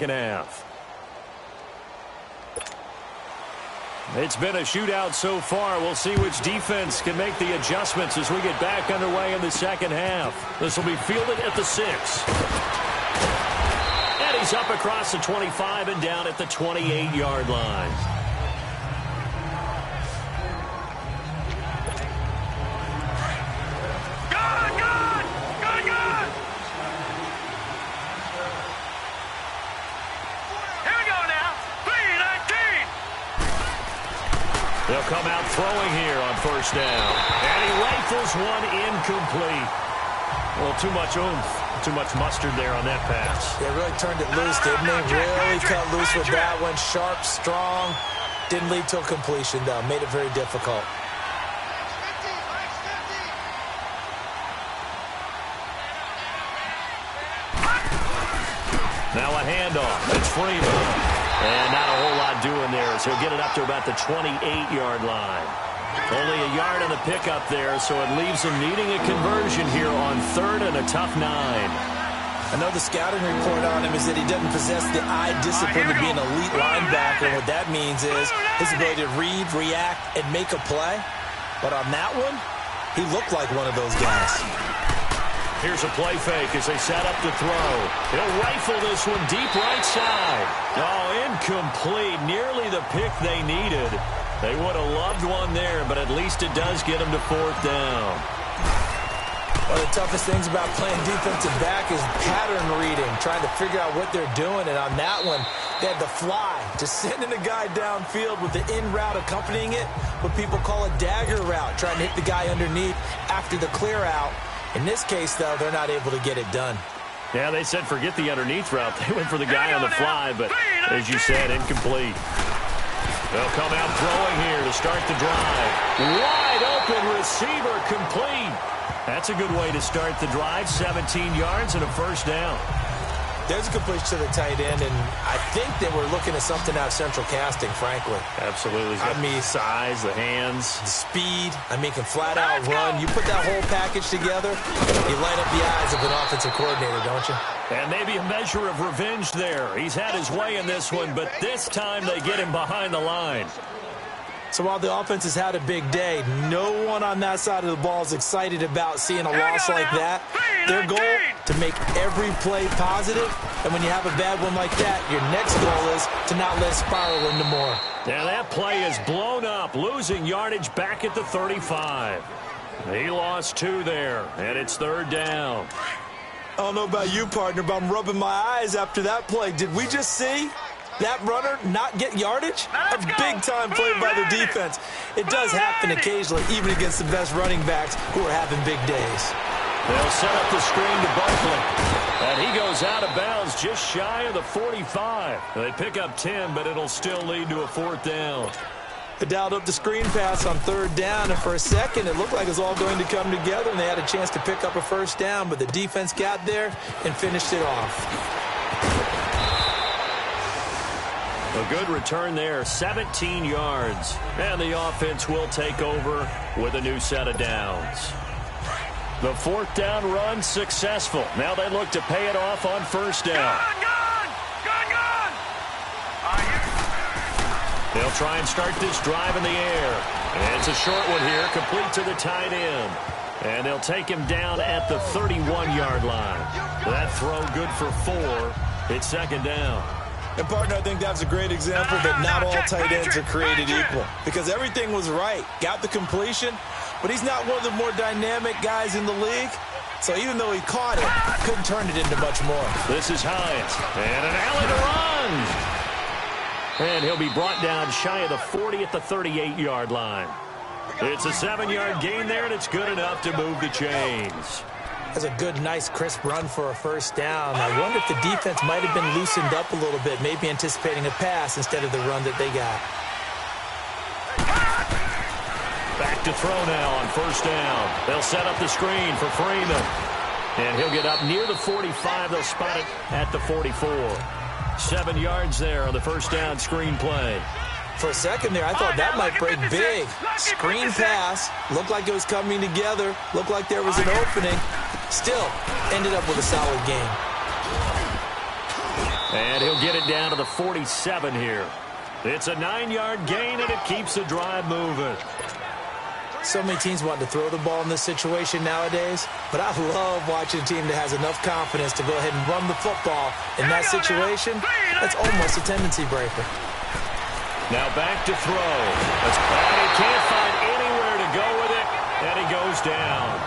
second half. It's been a shootout so far. We'll see which defense can make the adjustments as we get back underway in the second half. This will be fielded at the 6. And he's up across the 25 and down at the 28-yard line. They'll come out throwing here on first down. And he rifles one incomplete. Well, too much oomph, too much mustard there on that pass. They really turned it loose, didn't they? Really cut loose with that one. Sharp, strong. Didn't lead to a completion, though. Made it very difficult. Now a handoff. It's Freeman. And not a whole lot doing there as he'll get it up to about the 28-yard line. Only a yard on the pickup there, so it leaves him needing a conversion here on 3rd and a tough 9. I know the scouting report on him is that he doesn't possess the eye discipline to be an elite linebacker. What that means is his ability to read, react, and make a play. But on that one, he looked like one of those guys. Here's a play fake as they set up to throw. He'll rifle this one deep right side. Oh, incomplete. Nearly the pick they needed. They would have loved one there, but at least it does get them to 4th down. One of the toughest things about playing defensive back is pattern reading, trying to figure out what they're doing. And on that one, they had the fly, just sending a guy downfield with the in route accompanying it, what people call a dagger route, trying to hit the guy underneath after the clear out. In this case, though, they're not able to get it done. Yeah, they said forget the underneath route. They went for the guy on the fly, but as you said, incomplete. They'll come out throwing here to start the drive. Wide open receiver complete. That's a good way to start the drive. 17 yards and a first down. There's a completion to the tight end, and I think they were looking at something out of central casting, frankly. Absolutely. I mean, size, the hands. the speed. I mean, can flat out run. You put that whole package together, you light up the eyes of an offensive coordinator, don't you? And maybe a measure of revenge there. He's had his way in this one, but this time they get him behind the line. So while the offense has had a big day, no one on that side of the ball is excited about seeing a loss like that. Their goal, to make every play positive, and when you have a bad one like that, your next goal is to not let it spiral into more. Yeah, that play is blown up, losing yardage back at the 35. He lost 2 there, and it's 3rd down. I don't know about you, partner, but I'm rubbing my eyes after that play. Did we just see that runner not get yardage? A big-time play by the defense. It does happen occasionally, even against the best running backs who are having big days. They'll set up the screen to Barkley. And he goes out of bounds just shy of the 45. They pick up 10, but it'll still lead to a 4th down. They dialed up the screen pass on 3rd down, and for a second it looked like it was all going to come together, and they had a chance to pick up a first down, but the defense got there and finished it off. A good return there, 17 yards. And the offense will take over with a new set of downs. The 4th down run successful. Now they look to pay it off on first down. They'll try and start this drive in the air. And it's a short one here, complete to the tight end. And they'll take him down at the 31-yard line. That throw good for 4. It's 2nd down. And, partner, I think that's a great example that not all tight ends are created equal. Because everything was right. Got the completion, but he's not one of the more dynamic guys in the league. So even though he caught it, couldn't turn it into much more. This is Hines. And an alley to run. And he'll be brought down shy of the 40 at the 38-yard line. It's a 7-yard gain there, and it's good enough to move the chains. That's a good, nice, crisp run for a first down. I wonder if the defense might have been loosened up a little bit, maybe anticipating a pass instead of the run that they got. Back to throw now on first down. They'll set up the screen for Freeman. And he'll get up near the 45. They'll spot it at the 44. 7 yards there on the first down screen play. For a second there, I thought that might break big. Screen pass. Looked like it was coming together. Looked like there was an opening. Still, ended up with a solid game. And he'll get it down to the 47 here. It's a 9-yard gain, and it keeps the drive moving. So many teams want to throw the ball in this situation nowadays, but I love watching a team that has enough confidence to go ahead and run the football in that situation. That's almost a tendency breaker. Now back to throw. And he can't find anywhere to go with it, and he goes down.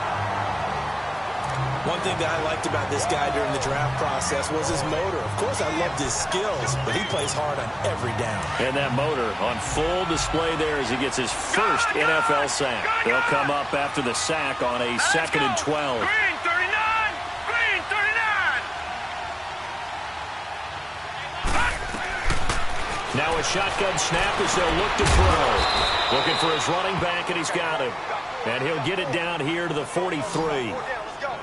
One thing that I liked about this guy during the draft process was his motor. Of course, I loved his skills, but he plays hard on every down. And that motor on full display there as he gets his first NFL sack. They'll come up after the sack on a 2nd and 12. Green 39! Green 39! Now a shotgun snap as they'll look to throw. Looking for his running back, and he's got him. And he'll get it down here to the 43.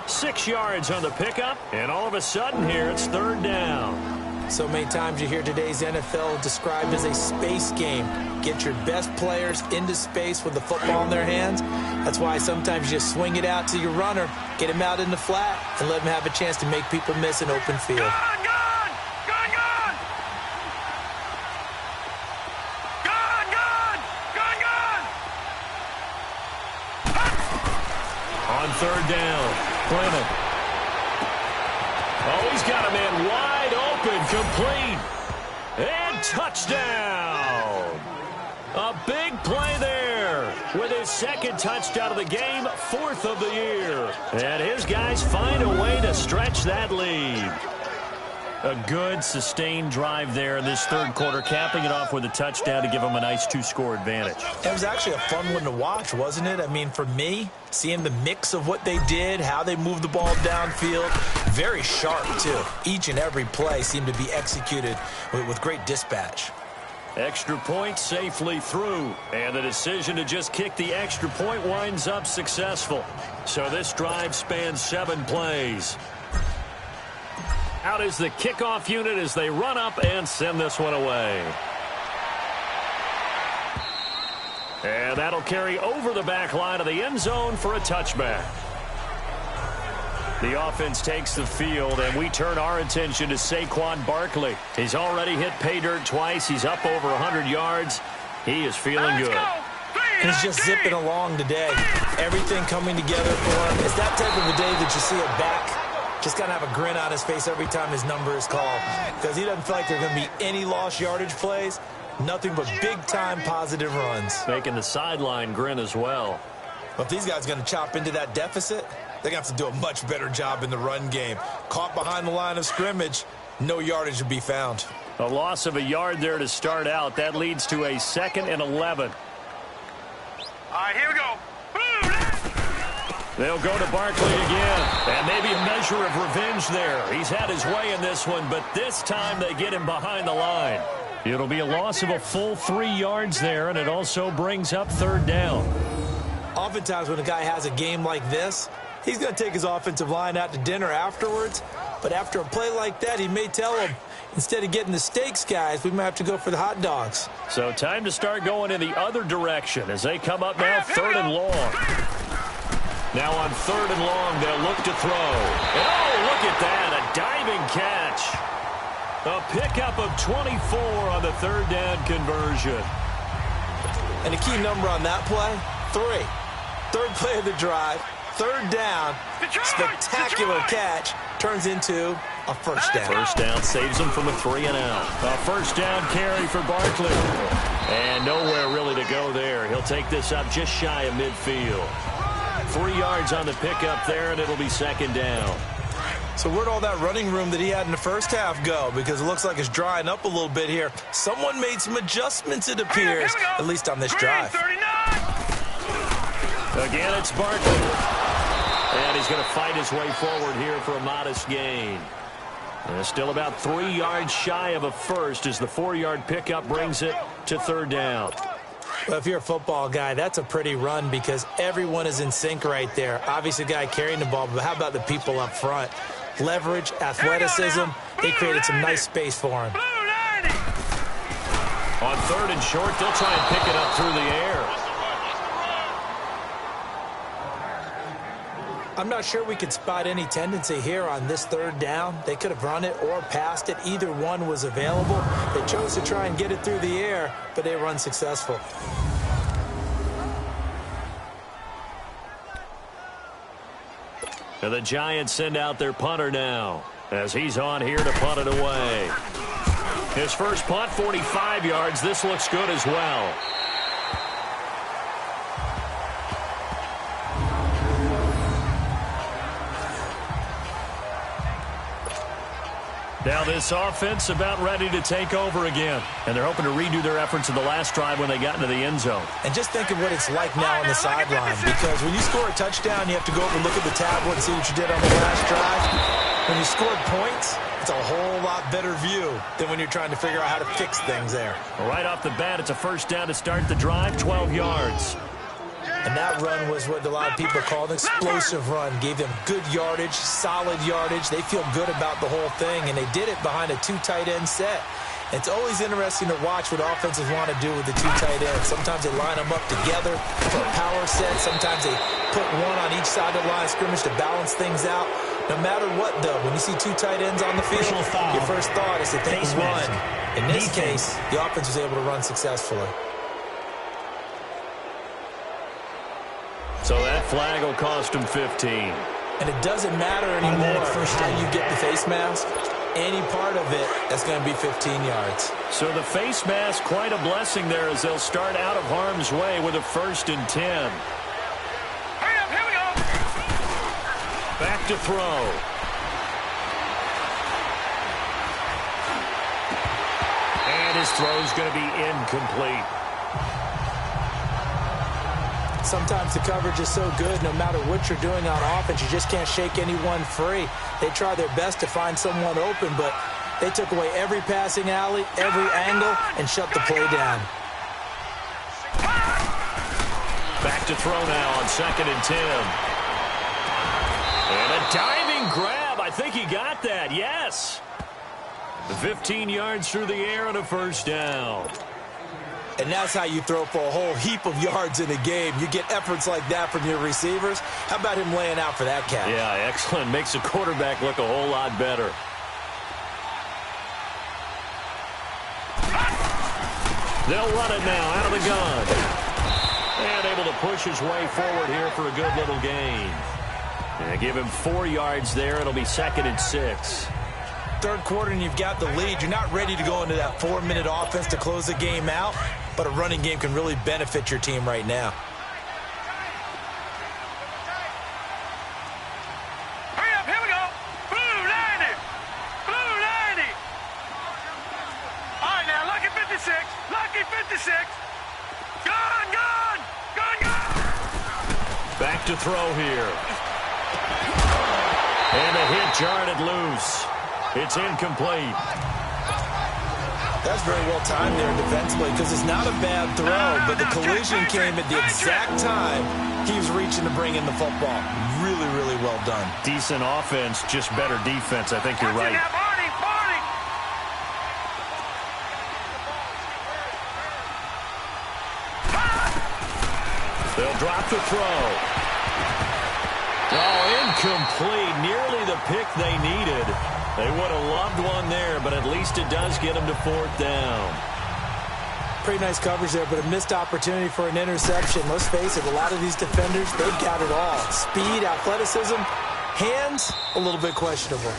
6 yards on the pickup, and all of a sudden here it's 3rd down. So many times you hear today's NFL described as a space game. Get your best players into space with the football in their hands. That's why sometimes you just swing it out to your runner, get him out in the flat, and let him have a chance to make people miss an open field. Gone! On 3rd down, Brennan. Oh, he's got a man wide open, complete, and touchdown. A big play there with his 2nd touchdown of the game, 4th of the year. And his guys find a way to stretch that lead. A good, sustained drive there in this 3rd quarter, capping it off with a touchdown to give them a nice 2-score advantage. It was actually a fun one to watch, wasn't it? I mean, for me, seeing the mix of what they did, how they moved the ball downfield, very sharp, too. Each and every play seemed to be executed with great dispatch. Extra point safely through, and the decision to just kick the extra point winds up successful. So this drive spans 7 plays. Out is the kickoff unit as they run up and send this one away. And that'll carry over the back line of the end zone for a touchback. The offense takes the field, and we turn our attention to Saquon Barkley. He's already hit pay dirt twice. He's up over 100 yards. He is feeling good. He's just zipping along today. Everything coming together for him. It's that type of a day that you see a back just got to have a grin on his face every time his number is called, because he doesn't feel like there are going to be any lost yardage plays, nothing but big-time positive runs. Making the sideline grin as well. But if these guys are going to chop into that deficit, they're going to have to do a much better job in the run game. Caught behind the line of scrimmage, no yardage to be found. A loss of a yard there to start out. That leads to a 2nd and 11. All right, here we go. They'll go to Barkley again, and maybe a measure of revenge there. He's had his way in this one, but this time they get him behind the line. It'll be a loss of a full 3 yards there, and it also brings up 3rd down. Oftentimes when a guy has a game like this, he's going to take his offensive line out to dinner afterwards, but after a play like that, he may tell them, instead of getting the steaks, guys, we might have to go for the hot dogs. So time to start going in the other direction as they come up now 3rd and long. Now on 3rd and long, they'll look to throw. And oh, look at that, a diving catch. A pickup of 24 on the 3rd down conversion. And the key number on that play, 3. 3rd play of the drive, 3rd down, spectacular catch, turns into a 1st down. 1st down saves them from a 3 and out. A 1st down carry for Barkley. And nowhere really to go there. He'll take this up just shy of midfield. 3 yards on the pickup there, and it'll be 2nd down. So where'd all that running room that he had in the first half go? Because it looks like it's drying up a little bit here. Someone made some adjustments, it appears, at least on this drive. Again, it's Barkley. And he's going to fight his way forward here for a modest gain. And still about 3 yards shy of a first as the 4-yard pickup brings it to 3rd down. Well, if you're a football guy, that's a pretty run because everyone is in sync right there. Obviously, the guy carrying the ball, but how about the people up front? Leverage, athleticism, they created some nice space for him. On 3rd and short, they'll try and pick it up through the air. I'm not sure we could spot any tendency here on this third down. They could have run it or passed it. Either one was available. They chose to try and get it through the air, but they were unsuccessful. And the Giants send out their punter now as he's on here to punt it away. His first punt, 45 yards. This looks good as well. Now this offense about ready to take over again. And they're hoping to redo their efforts in the last drive when they got into the end zone. And just think of what it's like now on the sideline. Because when you score a touchdown, you have to go over and look at the tablet and see what you did on the last drive. When you scored points, it's a whole lot better view than when you're trying to figure out how to fix things there. Well, right off the bat, it's a first down to start the drive, 12 yards. And that run was what a lot of people call an explosive run. Gave them good yardage, solid yardage. They feel good about the whole thing, and they did it behind a two tight end set. It's always interesting to watch what offenses want to do with the two tight ends. Sometimes they line them up together for a power set. Sometimes they put one on each side of the line of scrimmage to balance things out. No matter what, though, when you see two tight ends on the field, your first thought is to think run. In this case, the offense was able to run successfully. So that flag will cost him 15. And it doesn't matter anymore how you get the face mask. Any part of it, that's going to be 15 yards. So the face mask, quite a blessing there as they'll start out of harm's way with a 1st and 10. Hurry up, here we go. Back to throw. And his throw's going to be incomplete. Sometimes the coverage is so good, no matter what you're doing on offense, you just can't shake anyone free. They try their best to find someone open, but they took away every passing alley, every angle, and shut the play down. Back to throw now on 2nd and 10. And a diving grab. I think he got that, yes. 15 yards through the air and a first down. And that's how you throw for a whole heap of yards in a game. You get efforts like that from your receivers. How about him laying out for that catch? Yeah, excellent. Makes the quarterback look a whole lot better. They'll run it now out of the gun. And able to push his way forward here for a good little gain. And give him 4 yards there. It'll be 2nd and 6. Third quarter and you've got the lead. You're not ready to go into that 4-minute offense to close the game out, but a running game can really benefit your team right now. Hurry up, here we go. Blue 90. Blue 90. All right, now, lucky 56. Lucky 56. Gone, gone. Gone, gone. Back to throw here. And a hit jarred it loose. It's incomplete. That's very well timed there defensively because it's not a bad throw, but the collision came at the exact time he was reaching to bring in the football. Really, really well done. Decent offense, just better defense. I think you're right. They'll drop the throw. Oh, incomplete. Nearly the pick they needed. They would have loved one there, but at least it does get them to 4th down. Pretty nice coverage there, but a missed opportunity for an interception. Let's face it, a lot of these defenders, they've got it all. Speed, athleticism, hands, a little bit questionable.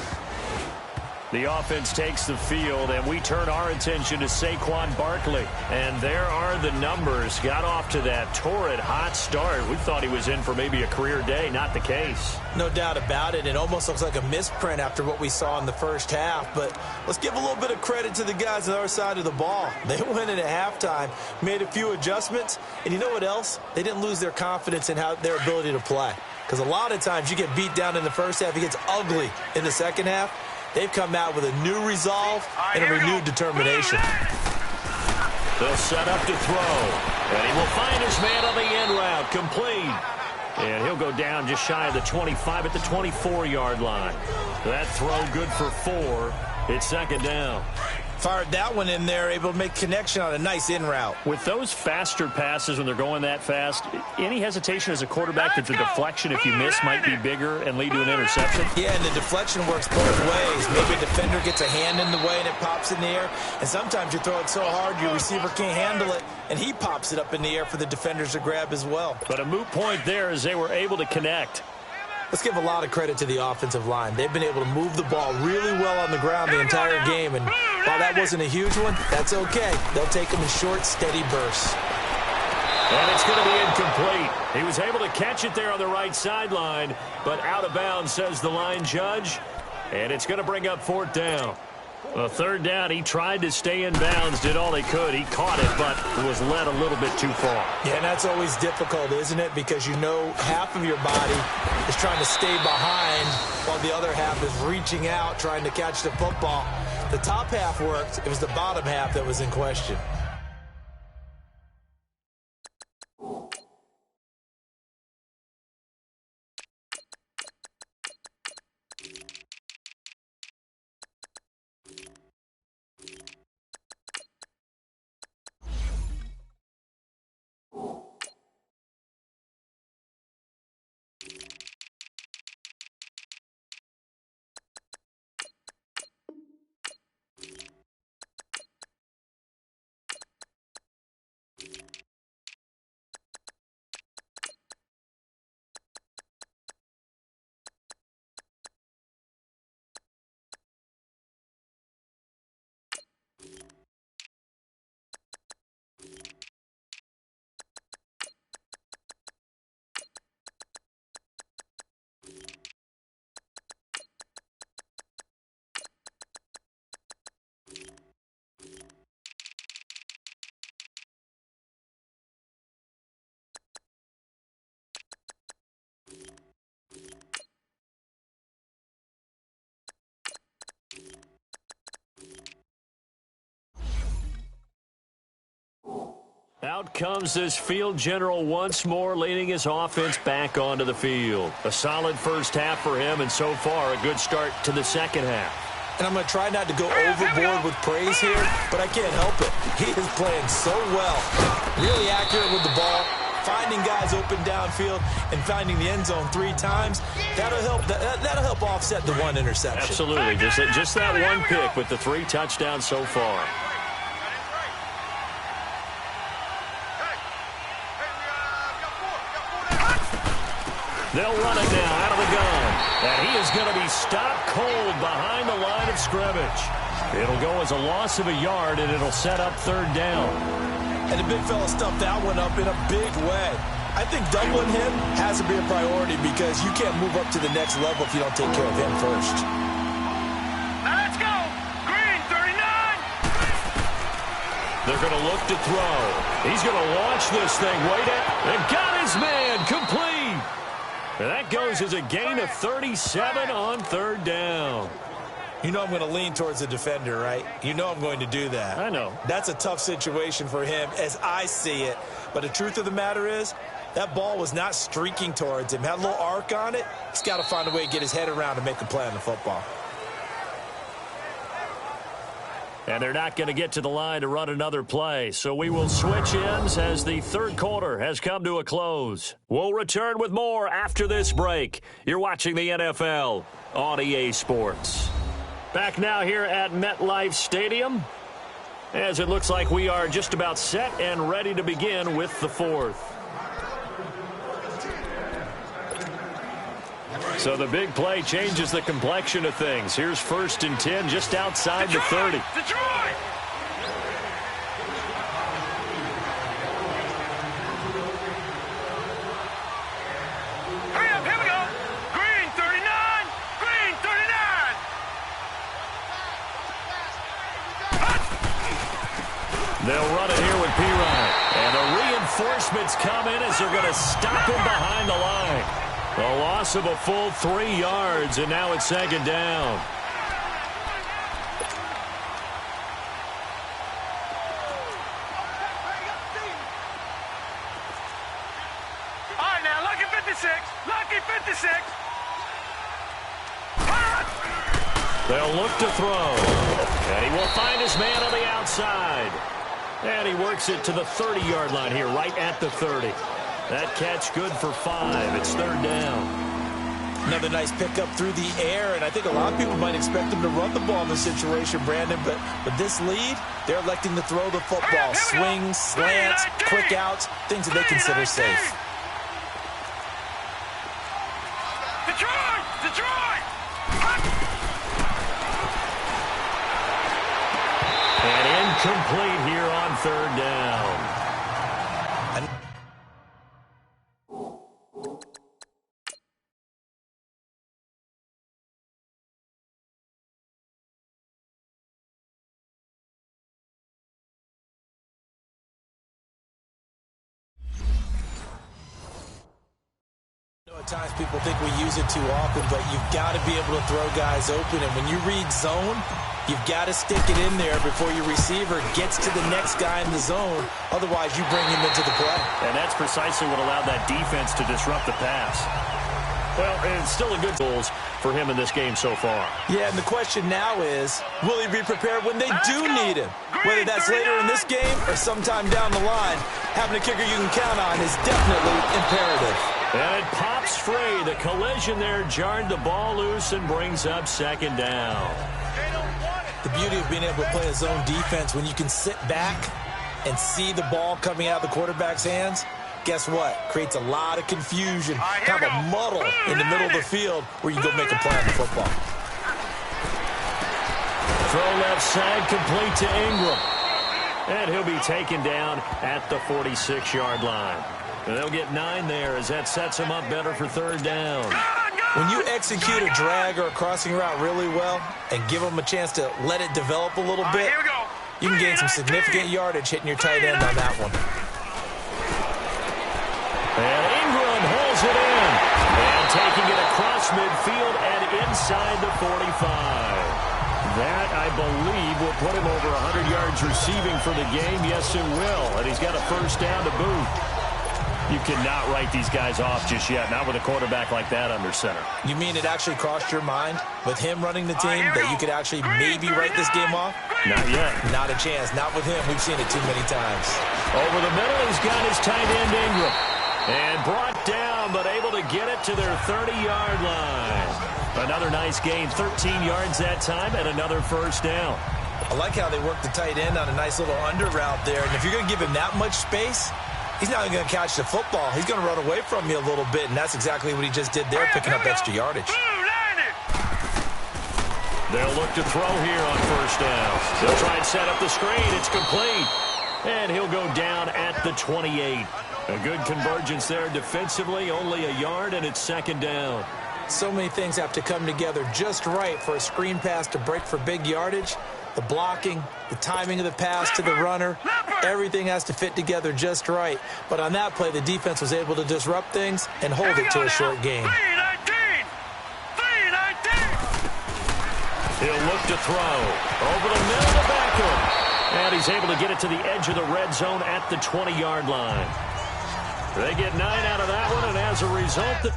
The offense takes the field, and we turn our attention to Saquon Barkley. And there are the numbers. Got off to that torrid hot start. We thought he was in for maybe a career day. Not the case. No doubt about it. It almost looks like a misprint after what we saw in the first half. But let's give a little bit of credit to the guys on our side of the ball. They went in at halftime, made a few adjustments. And you know what else? They didn't lose their confidence in their ability to play. Because a lot of times you get beat down in the first half. It gets ugly in the second half. They've come out with a new resolve and a renewed determination. They'll set up to throw. And he will find his man on the end route. Complete. And he'll go down just shy of the 25 at the 24-yard line. That throw good for 4. It's 2nd down. Fired that one in there, able to make connection on a nice in route. With those faster passes when they're going that fast, any hesitation as a quarterback that the deflection, if you miss, might be bigger and lead to an interception? Yeah, and the deflection works both ways. Maybe a defender gets a hand in the way and it pops in the air. And sometimes you throw it so hard your receiver can't handle it, and he pops it up in the air for the defenders to grab as well. But a moot point there as they were able to connect. Let's give a lot of credit to the offensive line. They've been able to move the ball really well on the ground the entire game. And while that wasn't a huge one, that's okay. They'll take them in short, steady bursts. And it's going to be incomplete. He was able to catch it there on the right sideline, but out of bounds, says the line judge. And it's going to bring up 4th down. Well, 3rd down, he tried to stay in bounds, did all he could. He caught it, but was led a little bit too far. Yeah, and that's always difficult, isn't it? Because you know half of your body is trying to stay behind while the other half is reaching out, trying to catch the football. The top half worked. It was the bottom half that was in question. Out comes this field general once more, leading his offense back onto the field. A solid first half for him, and so far a good start to the second half. And I'm going to try not to go overboard with praise here, but I can't help it. He is playing so well. Really accurate with the ball, finding guys open downfield, and finding the end zone 3 times. That'll help offset the 1 interception. Absolutely. Just that one pick with the 3 touchdowns so far. They'll run it now out of the gun. And he is going to be stopped cold behind the line of scrimmage. It'll go as a loss of a yard, and it'll set up 3rd down. And the big fella stuffed that one up in a big way. I think doubling him has to be a priority because you can't move up to the next level if you don't take care of him first. Now let's go. Green, 39. They're going to look to throw. He's going to launch this thing. Wait and got his man complete. And that goes as a gain of 37 on 3rd down. You know I'm going to lean towards the defender, right? You know I'm going to do that. I know. That's a tough situation for him as I see it. But the truth of the matter is, that ball was not streaking towards him. Had a little arc on it. He's got to find a way to get his head around and make a play on the football. And they're not going to get to the line to run another play. So we will switch ends as the 3rd quarter has come to a close. We'll return with more after this break. You're watching the NFL on EA Sports. Back now here at MetLife Stadium, as it looks like we are just about set and ready to begin with the 4th. So the big play changes the complexion of things. Here's 1st and 10 just outside the 30. Detroit! Hurry up, here we go. Green, 39. Green, 39. They'll run it here with P-Ryan. And the reinforcements come in as they're going to stop him behind the line. A loss of a full 3 yards, and now it's 2nd down. All right, now, lucky 56. Lucky 56. They'll look to throw. And he will find his man on the outside. And he works it to the 30-yard line here, right at the 30. That catch good for 5. It's third down. Another nice pickup through the air, and I think a lot of people might expect him to run the ball in this situation, Brandon, but with this lead, they're electing to throw the football. Swings, slants, quick outs, things that they consider safe. And incomplete here on third down. At times people think we use it too often, but you've got to be able to throw guys open. And when you read zone, you've got to stick it in there before your receiver gets to the next guy in the zone. Otherwise, you bring him into the play. And that's precisely what allowed that defense to disrupt the pass. Well, it's still a good goals for him in this game so far. Yeah, and the question now is, will he be prepared when they do need him? Whether that's later in this game or sometime down the line, having a kicker you can count on is definitely imperative. And it pops free. The collision there jarred the ball loose and brings up second down. The beauty of being able to play a zone defense when you can sit back and see the ball coming out of the quarterback's hands, guess what? Creates a lot of confusion, kind of a muddle in the middle of the field where you can go make a play on the football. Throw left side complete to Engram. And he'll be taken down at the 46-yard line. And they'll get 9 there as that sets him up better for third down. When you execute a drag or a crossing route really well and give them a chance to let it develop a little bit, you can gain some significant yardage hitting your tight end on that one. And Engram holds it in. And taking it across midfield and inside the 45. That, I believe, will put him over 100 yards receiving for the game. Yes, it will. And he's got a first down to boot. You cannot write these guys off just yet, not with a quarterback like that under center. You mean it actually crossed your mind with him running the team that you could actually maybe write this game off? Not yet. Not a chance. Not with him. We've seen it too many times. Over the middle, he's got his tight end Engram. And brought down, but able to get it to their 30-yard line. Another nice gain, 13 yards that time, and another first down. I like how they work the tight end on a nice little under route there. And if you're going to give him that much space, he's not going to catch the football. He's going to run away from you a little bit, and that's exactly what he just did there, picking up extra yardage. They'll look to throw here on first down. They'll try and set up the screen. It's complete. And he'll go down at the 28. A good convergence there defensively, only a yard, and it's second down. So many things have to come together just right for a screen pass to break for big yardage. The blocking, the timing of the pass to the runner, everything has to fit together just right. But on that play, the defense was able to disrupt things and hold it to a short gain. He'll look to throw. Over the middle to Beckham. And he's able to get it to the edge of the red zone at the 20-yard line. They get 9 out of that one, and as a result, the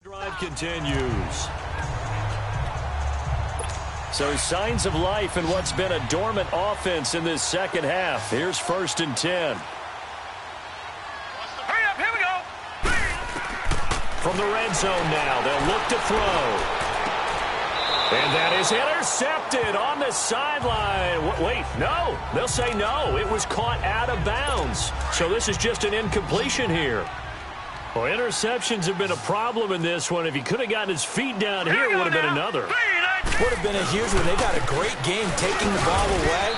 drive continues. So signs of life in what's been a dormant offense in this second half. Here's 1st and 10. Hurry up, here we go. From the red zone now, they'll look to throw. And that is intercepted on the sideline. Wait, no. They'll say no. It was caught out of bounds. So this is just an incompletion here. Well, interceptions have been a problem in this one. If he could have gotten his feet down here, it would have been another. Would have been a huge one. They've had a great game taking the ball away.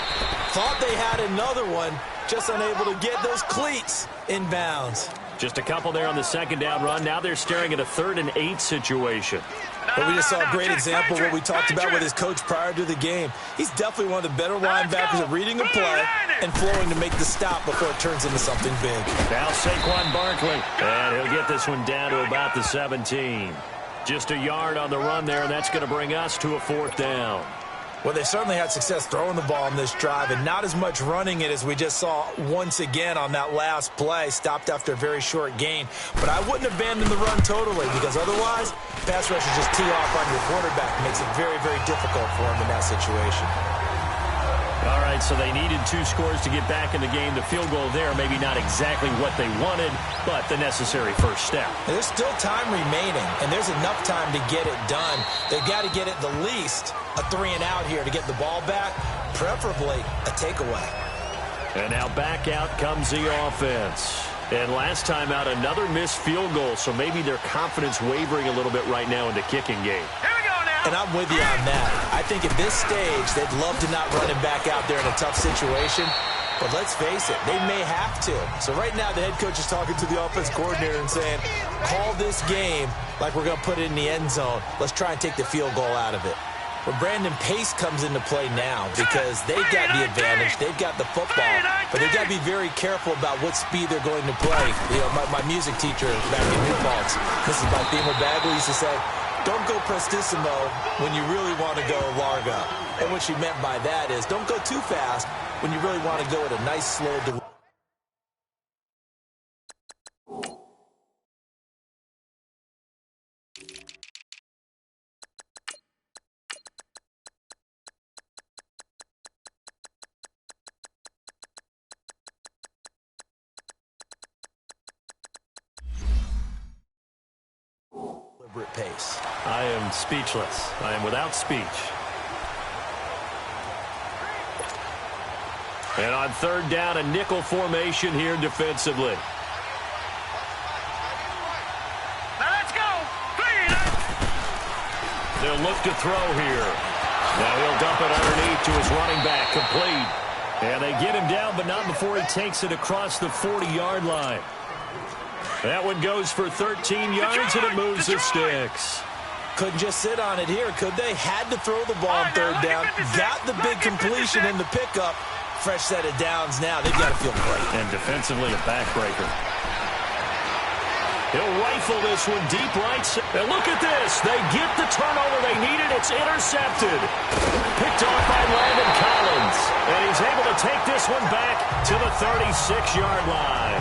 Thought they had another one, just unable to get those cleats in bounds. Just a couple there on the second down run. Now they're staring at a 3rd and 8 situation. But we just saw a great example of what we talked about with his coach prior to the game. He's definitely one of the better linebackers at reading a play and flowing to make the stop before it turns into something big. Now Saquon Barkley. And he'll get this one down to about the 17. Just a yard on the run there, and that's going to bring us to a 4th down. Well, they certainly had success throwing the ball in this drive, and not as much running it as we just saw once again on that last play, stopped after a very short gain. But I wouldn't abandon the run totally, because otherwise, pass rushers just tee off on your quarterback. It makes it very, very difficult for him in that situation. All right, so they needed 2 scores to get back in the game. The field goal there, maybe not exactly what they wanted, but the necessary first step. And there's still time remaining, and there's enough time to get it done. They've got to get it the least a 3-and-out here to get the ball back, preferably a takeaway. And now back out comes the offense. And last time out, another missed field goal, so maybe their confidence wavering a little bit right now in the kicking game. And I'm with you on that. I think at this stage, they'd love to not run him back out there in a tough situation. But let's face it, they may have to. So right now, the head coach is talking to the offense coordinator and saying, call this game like we're going to put it in the end zone. Let's try and take the field goal out of it. But Brandon, pace comes into play now because they've got the advantage. They've got the football. But they've got to be very careful about what speed they're going to play. You know, my music teacher back in New Paltz, Mrs. Baltimore Bagley, used to say, don't go prestissimo when you really want to go largo. And what she meant by that is don't go too fast when you really want to go at a nice, slow delivery. Pace. I am speechless. I am without speech. And on 3rd down, a nickel formation here defensively. Let's go. They'll look to throw here. Now he'll dump it underneath to his running back, complete. And they get him down, but not before he takes it across the 40-yard line. That one goes for 13 yards, and it moves the sticks. Couldn't just sit on it here, could they? Had to throw the ball on 3rd down. Got the big completion in the pickup. Fresh set of downs now. They've got to feel great. And defensively, a backbreaker. He'll rifle this one deep right. And look at this. They get the turnover they needed. It's intercepted. Picked off by Landon Collins. And he's able to take this one back to the 36-yard line.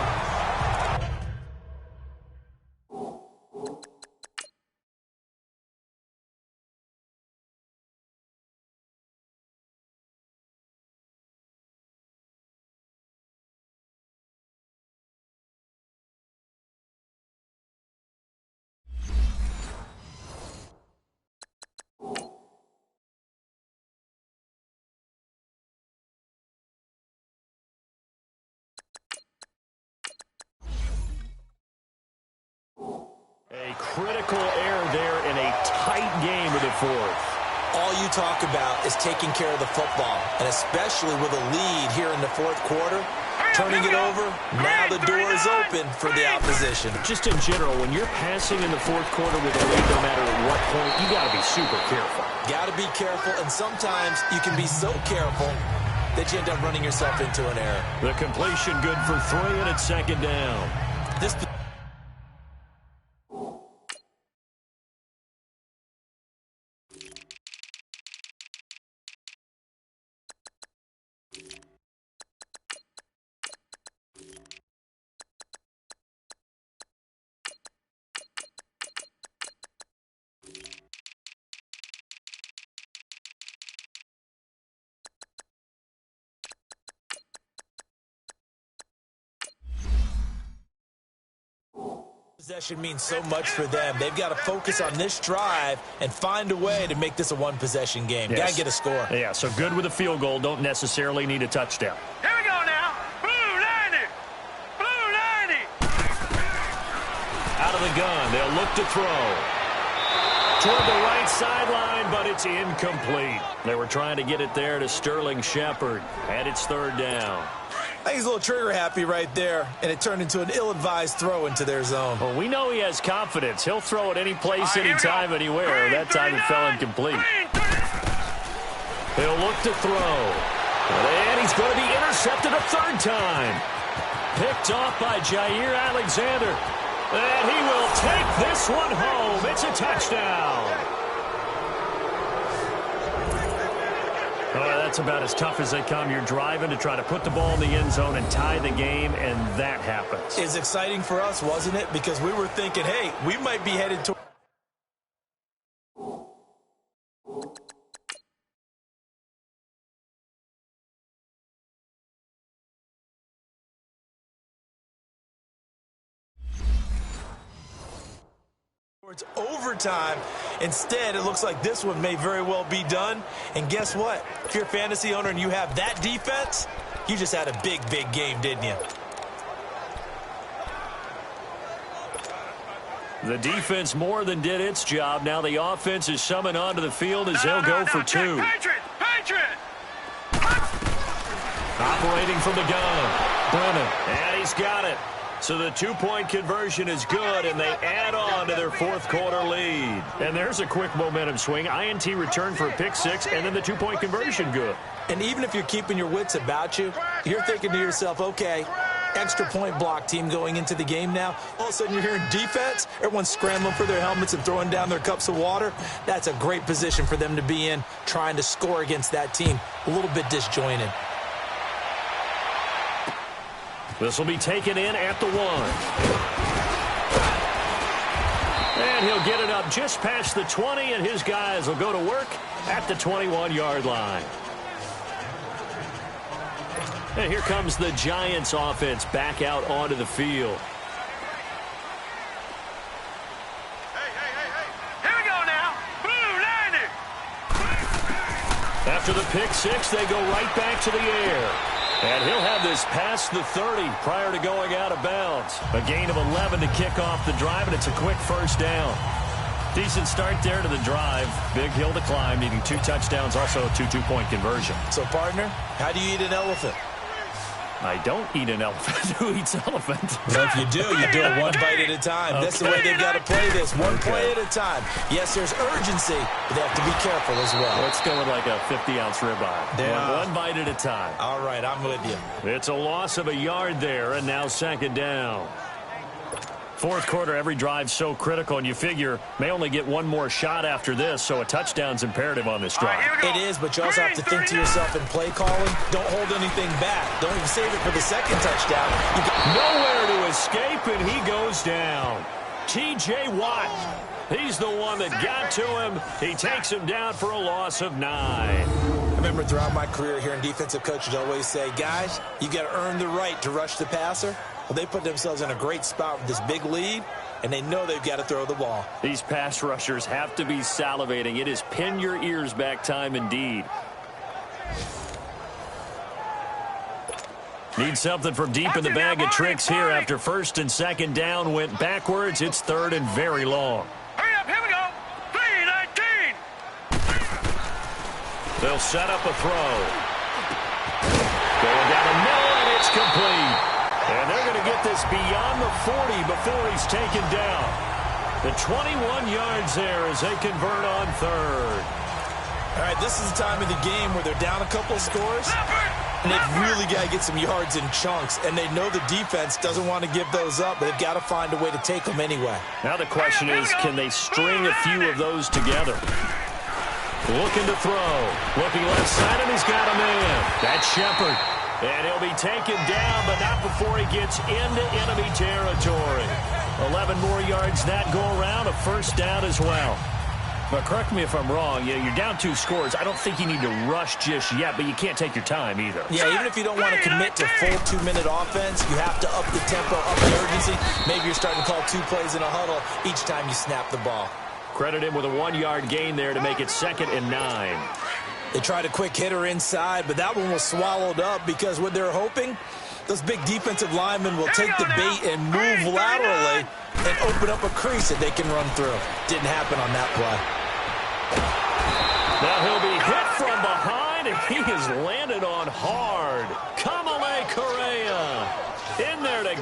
A critical error there in a tight game of the 4th. All you talk about is taking care of the football, and especially with a lead here in the 4th quarter, turning it over, now the door is open for the opposition. Just in general, when you're passing in the 4th quarter with a lead, no matter at what point, you got to be super careful. Got to be careful, and sometimes you can be so careful that you end up running yourself into an error. The completion good for 3, and it's 2nd down. This possession means so much for them. They've got to focus on this drive and find a way to make this a one-possession game. Yes. Got to get a score. Yeah, so good with a field goal. Don't necessarily need a touchdown. Here we go now. Blue 90. Blue 90. Out of the gun. They'll look to throw. Toward the right sideline, but it's incomplete. They were trying to get it there to Sterling Shepard, and it's 3rd down. I think he's a little trigger happy right there, and it turned into an ill-advised throw into their zone. Well, we know he has confidence. He'll throw it any place, anytime, anywhere. That time it fell incomplete. He'll look to throw. And he's going to be intercepted a third time. Picked off by Jaire Alexander. And he will take this one home. It's a touchdown. Oh, that's about as tough as they come. You're driving to try to put the ball in the end zone and tie the game, and that happens. It's exciting for us, wasn't it? Because we were thinking, hey, we might be headed to... It's overtime. Instead, it looks like this one may very well be done. And guess what? If you're a fantasy owner and you have that defense, you just had a big, big game, didn't you? The defense more than did its job. Now the offense is summoned onto the field as they'll go for two. Patriot! Operating from the gun. Brennan. And he's got it. So the two-point conversion is good, and they add on to their fourth quarter lead. And there's a quick momentum swing. INT return for a pick six, and then the two-point conversion good. And even if you're keeping your wits about you, you're thinking to yourself, okay, extra point block team going into the game now. All of a sudden you're hearing defense. Everyone's scrambling for their helmets and throwing down their cups of water. That's a great position for them to be in, trying to score against that team. A little bit disjointed. This will be taken in at the 1. And he'll get it up just past the 20, and his guys will go to work at the 21-yard line. And here comes the Giants offense back out onto the field. Here we go now. Blue 90. After the pick six, they go right back to the air. And he'll have this past the 30 prior to going out of bounds. A gain of 11 to kick off the drive, and it's a quick first down. Decent start there to the drive. Big hill to climb, needing 2 touchdowns, also a 2 two-point conversion. So, partner, how do you eat an elephant? I don't eat an elephant. Who eats elephant? Well, if you do it one bite at a time. Okay. That's the way they've got to play this. One play at a time. Yes, there's urgency, but they have to be careful as well. Let's go with like a 50-ounce ribeye. Yeah. One bite at a time. All right, I'm with you. It's a loss of a yard there, and now second down. Fourth quarter, every drive so critical, and you figure may only get one more shot after this, so a touchdown's imperative on this drive. It is, but you also have to think to yourself in play calling, don't hold anything back. Don't even save it for the second touchdown. Nowhere to escape, and he goes down. T.J. Watt, he's the one that got to him. He takes him down for a loss of 9. I remember throughout my career hearing defensive coaches always say, guys, you got to earn the right to rush the passer. Well, they put themselves in a great spot with this big lead, and they know they've got to throw the ball. These pass rushers have to be salivating. It is pin your ears back time indeed. Need something from deep in the bag of tricks here after first and second down went backwards. It's third and very long. Hurry up, here we go. 3-19. They'll set up a throw. Going down the middle, and it's complete. And they're going to get this beyond the 40 before he's taken down. The 21 yards there as they convert on third. All right, this is the time of the game where they're down a couple of scores, and they've really got to get some yards in chunks, and they know the defense doesn't want to give those up, but they've got to find a way to take them anyway. Now the question is, can they string a few of those together? Looking to throw. Looking left side, and he's got a man. That's Shepard. And he'll be taken down, but not before he gets into enemy territory. 11 more yards that go around, a first down as well. But correct me if I'm wrong, you're down 2 scores. I don't think you need to rush just yet, but you can't take your time either. Yeah, even if you don't want to commit to full 2-minute offense, you have to up the tempo, up the urgency. Maybe you're starting to call 2 plays in a huddle each time you snap the ball. Credit him with a 1-yard gain there to make it 2nd and 9. They tried a quick hitter inside, but that one was swallowed up because what they're hoping, those big defensive linemen will take the bait and move laterally and open up a crease that they can run through. Didn't happen on that play. Now he'll be hit from behind, and he has landed on hard. Kamale Correa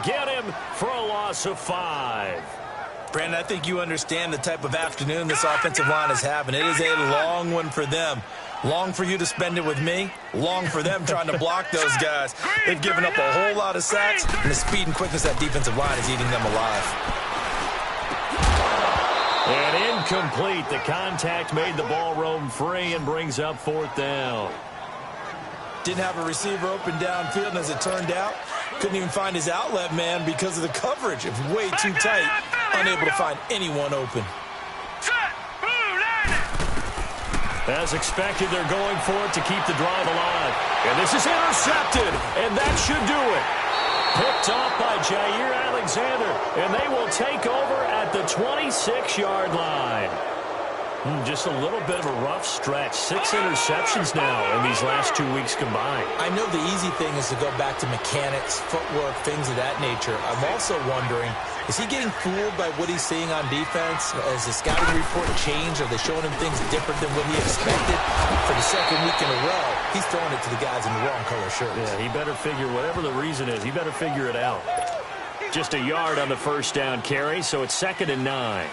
get him for a loss of 5. Brandon, I think you understand the type of afternoon this offensive line is having. It is a long one for them. Long for you to spend it with me. Long for them trying to block those guys. They've given up a whole lot of sacks, and the speed and quickness of that defensive line is eating them alive. And incomplete. The contact made the ball roam free and brings up 4th down. Didn't have a receiver open downfield, and as it turned out, couldn't even find his outlet man because of the coverage. It was way too tight, unable to find anyone open. As expected, they're going for it to keep the drive alive. And this is intercepted, and that should do it. Picked off by Jaire Alexander, and they will take over at the 26-yard line. Just a little bit of a rough stretch. 6 interceptions now in these last 2 weeks combined. I know the easy thing is to go back to mechanics, footwork, things of that nature. I'm also wondering, is he getting fooled by what he's seeing on defense? Has the scouting report changed? Are they showing him things different than what he expected? For the second week in a row, he's throwing it to the guys in the wrong color shirts. Yeah, he better figure, whatever the reason is, he better figure it out. Just a yard on the first down carry, so it's 2nd and 9.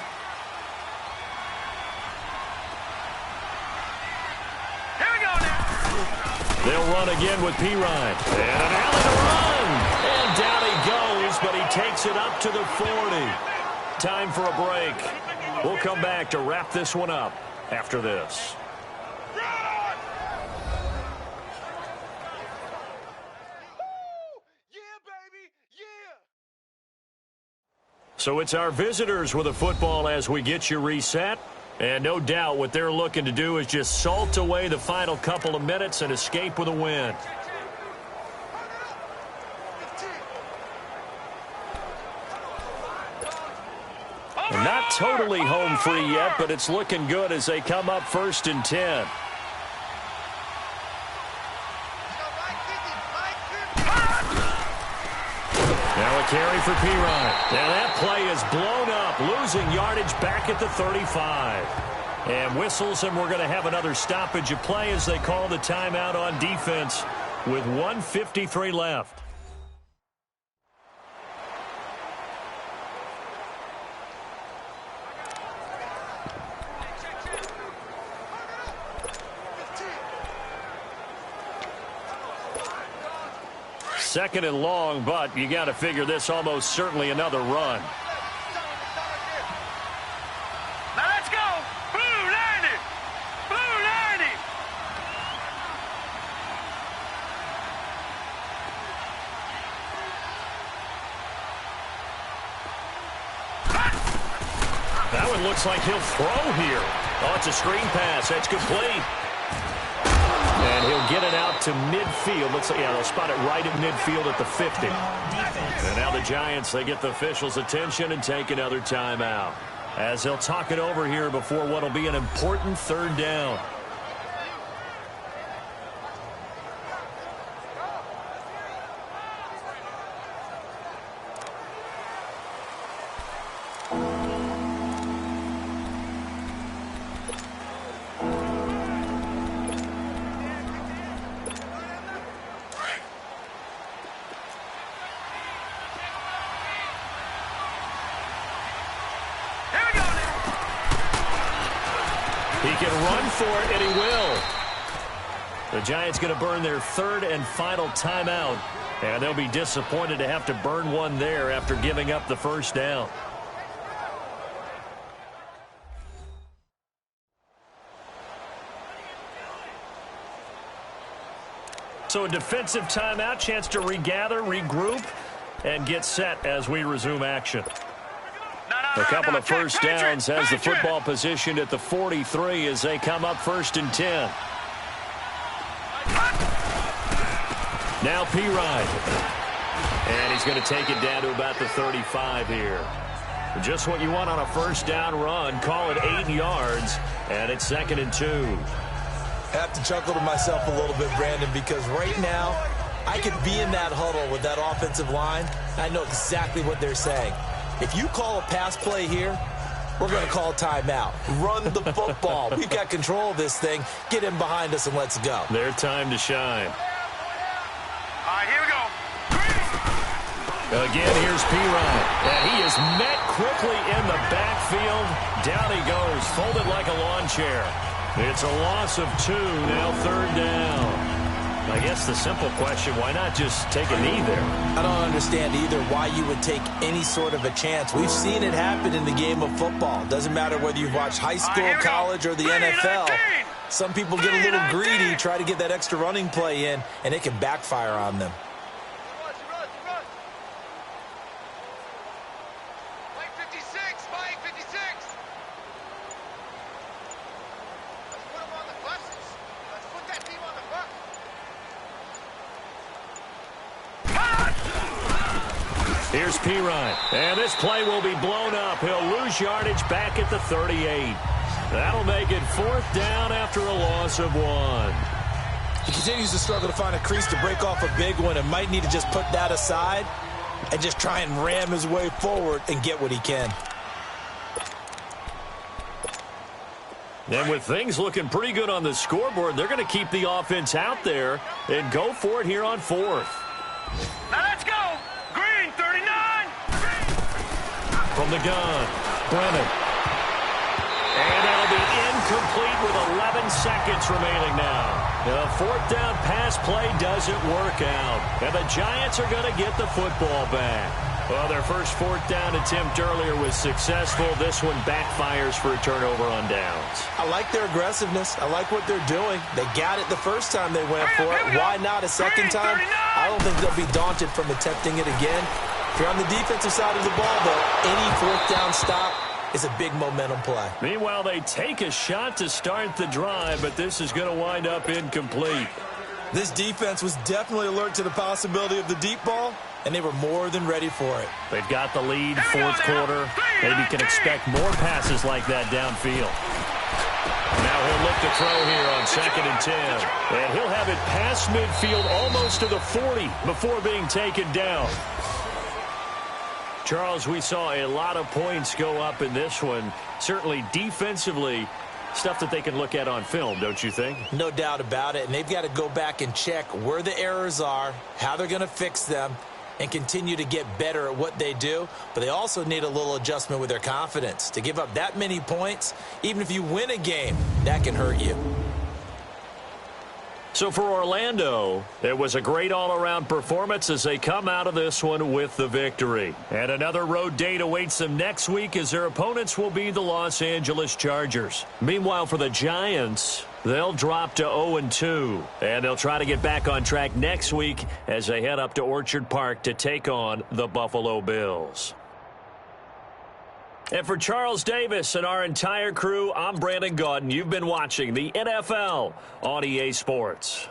They'll run again with Pirine. And an alley to run. And down he goes, but he takes it up to the 40. Time for a break. We'll come back to wrap this one up after this. So it's our visitors with a football as we get you reset. And no doubt what they're looking to do is just salt away the final couple of minutes and escape with a win. And not totally home free yet, but it's looking good as they come up 1st and 10. Now a carry for Pirine. Now that play is blown up, losing yardage back at the 35. And whistles, and we're going to have another stoppage of play as they call the timeout on defense with 1:53 left. Second and long, but you got to figure this almost certainly another run. Now let's go. Blue 90. Blue 90. That one looks like he'll throw here. Oh, it's a screen pass. That's complete. And he'll get it out to midfield. Looks like, yeah, they'll spot it right at midfield at the 50. And now the Giants, they get the officials' attention and take another timeout as they'll talk it over here before what will be an important 3rd down. He can run for it, and he will. The Giants going to burn their 3rd and final timeout, and they'll be disappointed to have to burn one there after giving up the 1st down. So a defensive timeout, chance to regather, regroup, and get set as we resume action. A couple of first downs has the football positioned at the 43 as they come up 1st and 10. Now Pirine. And he's going to take it down to about the 35 here. Just what you want on a 1st down run. Call it 8 yards, and it's 2nd and 2. I have to chuckle to myself a little bit, Brandon, because right now I could be in that huddle with that offensive line. I know exactly what they're saying. If you call a pass play here, we're going to call timeout. Run the football. We've got control of this thing. Get in behind us and let's go. Their time to shine. All right, here we go. Again, here's P-Ryan. And he is met quickly in the backfield. Down he goes, folded like a lawn chair. It's a loss of 2, now 3rd down. I guess the simple question, why not just take a knee there? I don't understand either why you would take any sort of a chance. We've seen it happen in the game of football. Doesn't matter whether you've watched high school, college, or the NFL. Some people get a little greedy, try to get that extra running play in, and it can backfire on them. Here's P-Ryan, and this play will be blown up. He'll lose yardage back at the 38. That'll make it 4th down after a loss of 1. He continues to struggle to find a crease to break off a big one and might need to just put that aside and just try and ram his way forward and get what he can. And with things looking pretty good on the scoreboard, they're going to keep the offense out there and go for it here on 4th. Now let's go. Green, 39. From the gun, Brennan. And that'll be incomplete with 11 seconds remaining now. The 4th down pass play doesn't work out. And the Giants are going to get the football back. Well, their first 4th down attempt earlier was successful. This one backfires for a turnover on downs. I like their aggressiveness. I like what they're doing. They got it the first time they went for it. Why not a second time? I don't think they'll be daunted from attempting it again. If you're on the defensive side of the ball, though, any 4th down stop is a big momentum play. Meanwhile, they take a shot to start the drive, but this is going to wind up incomplete. This defense was definitely alert to the possibility of the deep ball, and they were more than ready for it. They've got the lead, 4th quarter. Maybe can expect more passes like that downfield. Now he'll look to throw here on 2nd and 10. And he'll have it past midfield almost to the 40 before being taken down. Charles, we saw a lot of points go up in this one. Certainly defensively, stuff that they can look at on film, don't you think? No doubt about it. And they've got to go back and check where the errors are, how they're going to fix them, and continue to get better at what they do. But they also need a little adjustment with their confidence. To give up that many points, even if you win a game, that can hurt you. So for Orlando, it was a great all-around performance as they come out of this one with the victory. And another road date awaits them next week as their opponents will be the Los Angeles Chargers. Meanwhile, for the Giants, they'll drop to 0-2. And they'll try to get back on track next week as they head up to Orchard Park to take on the Buffalo Bills. And for Charles Davis and our entire crew, I'm Brandon Gaudin. You've been watching the NFL on EA Sports.